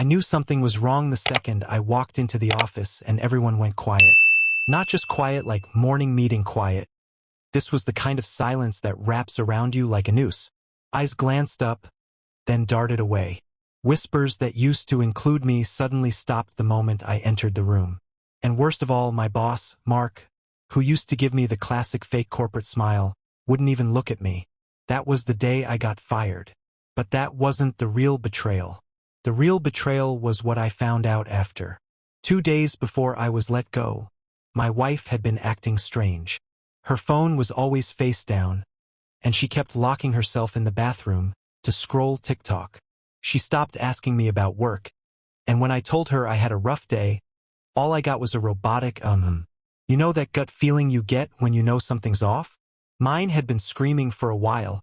knew something was wrong the second I walked into the office and everyone went quiet. Not just quiet like morning meeting quiet. This was the kind of silence that wraps around you like a noose. Eyes glanced up, then darted away. Whispers that used to include me suddenly stopped the moment I entered the room. And worst of all, my boss, Mark, who used to give me the classic fake corporate smile, wouldn't even look at me. That was the day I got fired. But that wasn't the real betrayal. The real betrayal was what I found out after. 2 days before I was let go, my wife had been acting strange. Her phone was always face down, and she kept locking herself in the bathroom to scroll TikTok. She stopped asking me about work, and when I told her I had a rough day, all I got was a robotic You know that gut feeling you get when you know something's off? Mine had been screaming for a while.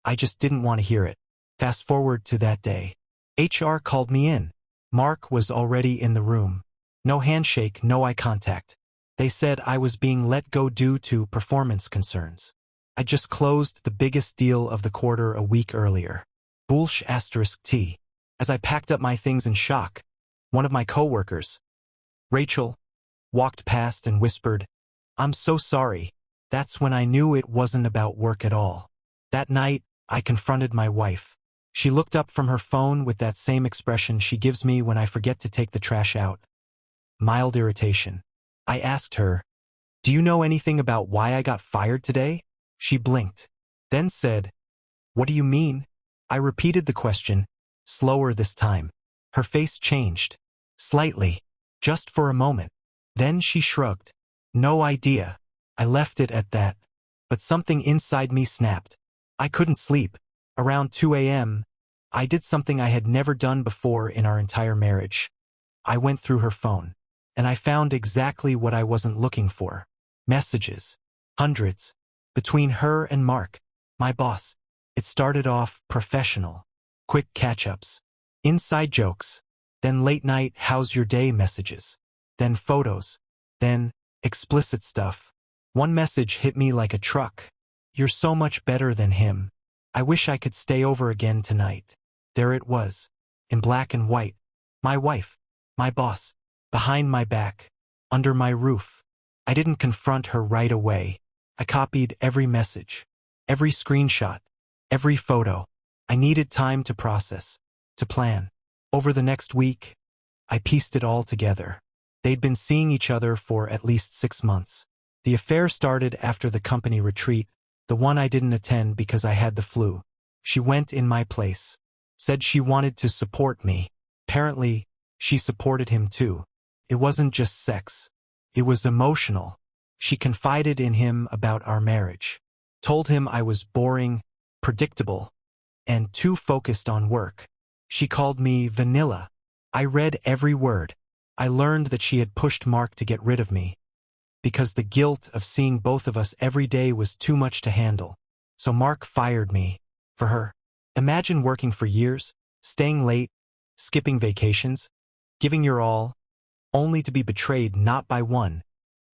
I just didn't want to hear it. Fast forward to that day. HR called me in. Mark was already in the room. No handshake, no eye contact. They said I was being let go due to performance concerns. I just closed the biggest deal of the quarter a week earlier. T. As I packed up my things in shock, one of my coworkers, Rachel, walked past and whispered, "I'm so sorry." That's when I knew it wasn't about work at all. That night, I confronted my wife. She looked up from her phone with that same expression she gives me when I forget to take the trash out. Mild irritation. I asked her, "Do you know anything about why I got fired today?" She blinked, then said, "What do you mean?" I repeated the question, slower this time. Her face changed. Slightly. Just for a moment. Then she shrugged. "No idea." I left it at that. But something inside me snapped. I couldn't sleep. Around 2 a.m., I did something I had never done before in our entire marriage. I went through her phone. And I found exactly what I wasn't looking for. Messages. Hundreds. Between her and Mark, my boss. It started off professional. Quick catch-ups. Inside jokes. Then late-night how's your day messages. Then photos. Then explicit stuff. One message hit me like a truck. "You're so much better than him. I wish I could stay over again tonight." There it was. In black and white. My wife. My boss. Behind my back. Under my roof. I didn't confront her right away. I copied every message. Every screenshot. Every photo. I needed time to process. To plan. Over the next week, I pieced it all together. They'd been seeing each other for at least 6 months. The affair started after the company retreat, the one I didn't attend because I had the flu. She went in my place. Said she wanted to support me. Apparently, she supported him too. It wasn't just sex. It was emotional. She confided in him about our marriage. Told him I was boring, predictable, and too focused on work. She called me vanilla. I read every word. I learned that she had pushed Mark to get rid of me, because the guilt of seeing both of us every day was too much to handle. So Mark fired me. For her. Imagine working for years, staying late, skipping vacations, giving your all, only to be betrayed not by one,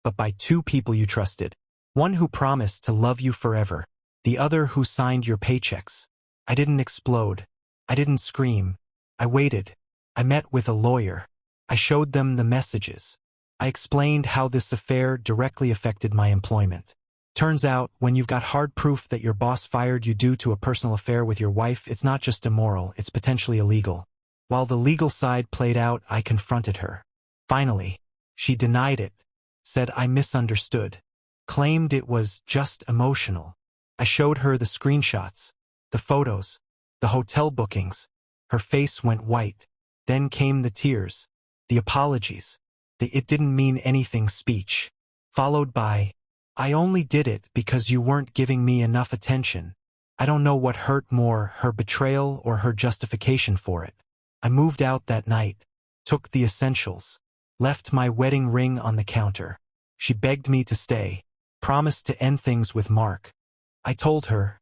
but by 2 people you trusted. One who promised to love you forever, the other who signed your paychecks. I didn't explode. I didn't scream. I waited. I met with a lawyer. I showed them the messages. I explained how this affair directly affected my employment. Turns out, when you've got hard proof that your boss fired you due to a personal affair with your wife, it's not just immoral, it's potentially illegal. While the legal side played out, I confronted her. Finally, she denied it, said I misunderstood, claimed it was just emotional. I showed her the screenshots, the photos, the hotel bookings. Her face went white. Then came the tears, the apologies, the "it didn't mean anything" speech, followed by, "I only did it because you weren't giving me enough attention." I don't know what hurt more, her betrayal or her justification for it. I moved out that night, took the essentials, left my wedding ring on the counter. She begged me to stay, promised to end things with Mark. I told her,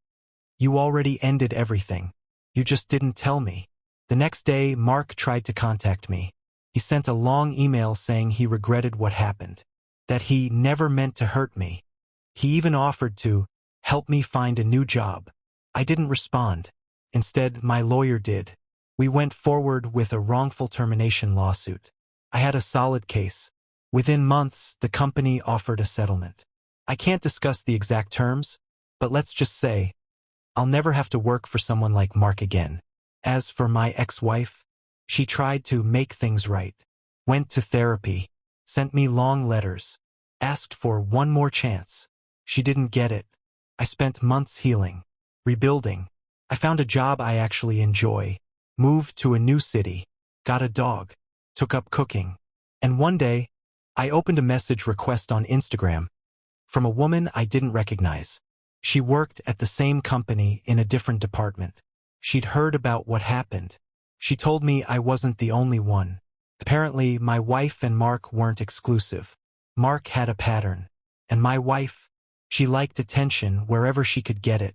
"You already ended everything. You just didn't tell me." The next day, Mark tried to contact me. He sent a long email saying he regretted what happened, that he never meant to hurt me. He even offered to help me find a new job. I didn't respond. Instead, my lawyer did. We went forward with a wrongful termination lawsuit. I had a solid case. Within months, the company offered a settlement. I can't discuss the exact terms, but let's just say, I'll never have to work for someone like Mark again. As for my ex-wife, she tried to make things right. Went to therapy, sent me long letters, asked for one more chance. She didn't get it. I spent months healing, rebuilding. I found a job I actually enjoy, moved to a new city, got a dog, took up cooking. And one day, I opened a message request on Instagram from a woman I didn't recognize. She worked at the same company in a different department. She'd heard about what happened. She told me I wasn't the only one. Apparently, my wife and Mark weren't exclusive. Mark had a pattern. And my wife, she liked attention wherever she could get it.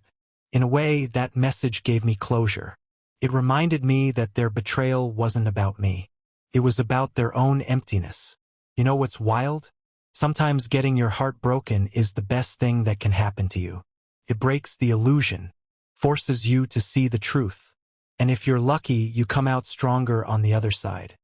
In a way, that message gave me closure. It reminded me that their betrayal wasn't about me. It was about their own emptiness. You know what's wild? Sometimes getting your heart broken is the best thing that can happen to you. It breaks the illusion, forces you to see the truth. And if you're lucky, you come out stronger on the other side.